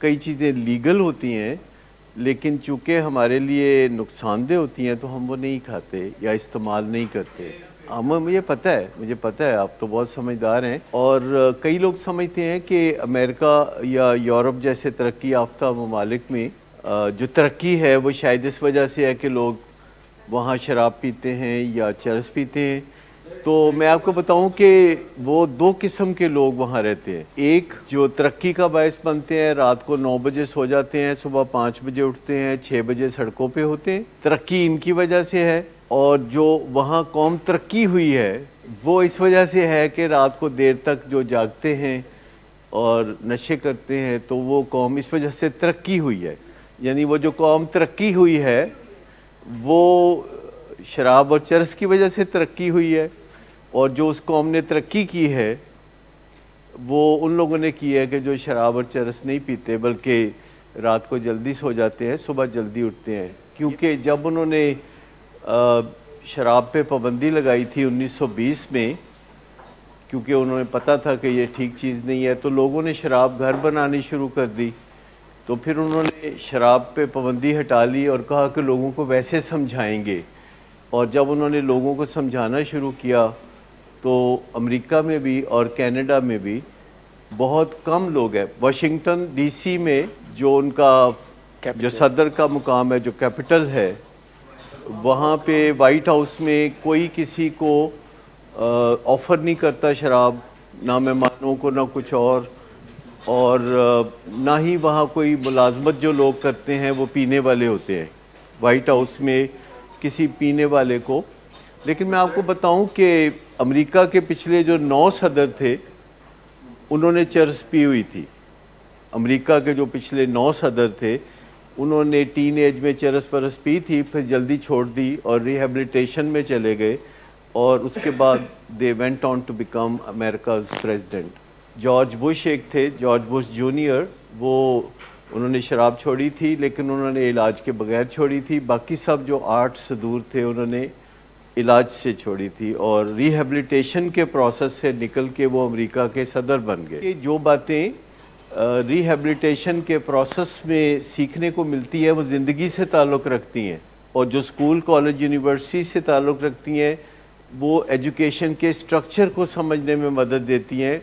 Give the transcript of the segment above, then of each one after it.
کئی چیزیں لیگل ہوتی ہیں لیکن چونکہ ہمارے لیے نقصان دہ ہوتی ہیں تو ہم وہ نہیں کھاتے یا استعمال نہیں کرتے. مجھے پتہ ہے آپ تو بہت سمجھدار ہیں. اور کئی لوگ سمجھتے ہیں کہ امریکہ یا یورپ جیسے ترقی یافتہ ممالک میں جو ترقی ہے وہ شاید اس وجہ سے ہے کہ لوگ وہاں شراب پیتے ہیں یا چرس پیتے ہیں. تو میں آپ کو بتاؤں کہ وہ دو قسم کے لوگ وہاں رہتے ہیں. ایک جو ترقی کا باعث بنتے ہیں، رات کو 9 بجے سو جاتے ہیں، صبح 5 بجے اٹھتے ہیں، 6 بجے سڑکوں پہ ہوتے ہیں. ترقی ان کی وجہ سے ہے. اور جو وہاں قوم ترقی ہوئی ہے وہ اس وجہ سے ہے کہ رات کو دیر تک جو جاگتے ہیں اور نشے کرتے ہیں، تو وہ قوم اس وجہ سے ترقی ہوئی ہے. یعنی وہ جو قوم ترقی ہوئی ہے وہ شراب اور چرس کی وجہ سے ترقی ہوئی ہے. اور جو اس قوم نے ترقی کی ہے وہ ان لوگوں نے کی ہے کہ جو شراب اور چرس نہیں پیتے بلکہ رات کو جلدی سو جاتے ہیں، صبح جلدی اٹھتے ہیں. کیونکہ جب انہوں نے شراب پہ پابندی لگائی تھی 1920 میں، کیونکہ انہوں نے پتہ تھا کہ یہ ٹھیک چیز نہیں ہے، تو لوگوں نے شراب گھر بنانی شروع کر دی. تو پھر انہوں نے شراب پہ پابندی ہٹا لی اور کہا کہ لوگوں کو ویسے سمجھائیں گے. اور جب انہوں نے لوگوں کو سمجھانا شروع کیا تو امریکہ میں بھی اور کینیڈا میں بھی بہت کم لوگ ہیں. واشنگٹن ڈی سی میں جو ان کا جو صدر کا مقام ہے، جو کیپٹل ہے، وہاں پہ وائٹ ہاؤس میں کوئی کسی کو آفر نہیں کرتا شراب، نہ مہمانوں کو نہ کچھ اور نہ ہی وہاں کوئی ملازمت جو لوگ کرتے ہیں وہ پینے والے ہوتے ہیں وائٹ ہاؤس میں کسی پینے والے کو. لیکن میں آپ کو بتاؤں کہ امریکہ کے پچھلے جو 9 صدر تھے انہوں نے چرس پی ہوئی تھی. امریکہ کے جو پچھلے 9 صدر تھے انہوں نے ٹین ایج میں چرس پرس پی تھی، پھر جلدی چھوڑ دی اور ریہیبلیٹیشن میں چلے گئے، اور اس کے بعد they went on to become America's president. George Bush ایک تھے، جارج بش جونیئر، انہوں نے شراب چھوڑی تھی لیکن انہوں نے علاج کے بغیر چھوڑی تھی. باقی سب جو 8 صدور تھے انہوں نے علاج سے چھوڑی تھی اور ریہیبلیٹیشن کے پروسیس سے نکل کے وہ امریکہ کے صدر بن گئے. کہ جو باتیں ریہیبلیٹیشن کے پروسیس میں سیکھنے کو ملتی ہے وہ زندگی سے تعلق رکھتی ہیں، اور جو اسکول کالج یونیورسٹی سے تعلق رکھتی ہیں وہ ایجوکیشن کے سٹرکچر کو سمجھنے میں مدد دیتی ہیں.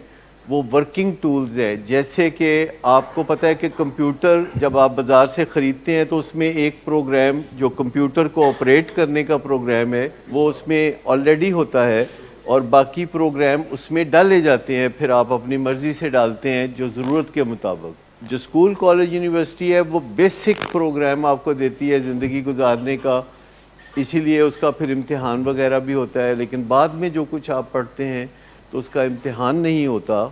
وہ ورکنگ ٹولز ہیں. جیسے کہ آپ کو پتہ ہے کہ کمپیوٹر جب آپ بازار سے خریدتے ہیں تو اس میں ایک پروگرام جو کمپیوٹر کو آپریٹ کرنے کا پروگرام ہے وہ اس میں آلریڈی ہوتا ہے، اور باقی پروگرام اس میں ڈالے جاتے ہیں، پھر آپ اپنی مرضی سے ڈالتے ہیں جو ضرورت کے مطابق. جو اسکول کالج یونیورسٹی ہے وہ بیسک پروگرام آپ کو دیتی ہے زندگی گزارنے کا، اسی لیے اس کا پھر امتحان وغیرہ بھی ہوتا ہے. لیکن بعد میں جو کچھ آپ پڑھتے ہیں تو اس کا امتحان نہیں ہوتا،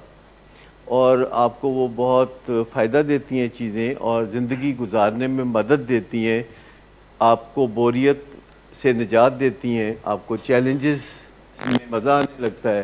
اور آپ کو وہ بہت فائدہ دیتی ہیں چیزیں اور زندگی گزارنے میں مدد دیتی ہیں. آپ کو بوریت سے نجات دیتی ہیں، آپ کو چیلنجز میں مزہ آنے لگتا ہے.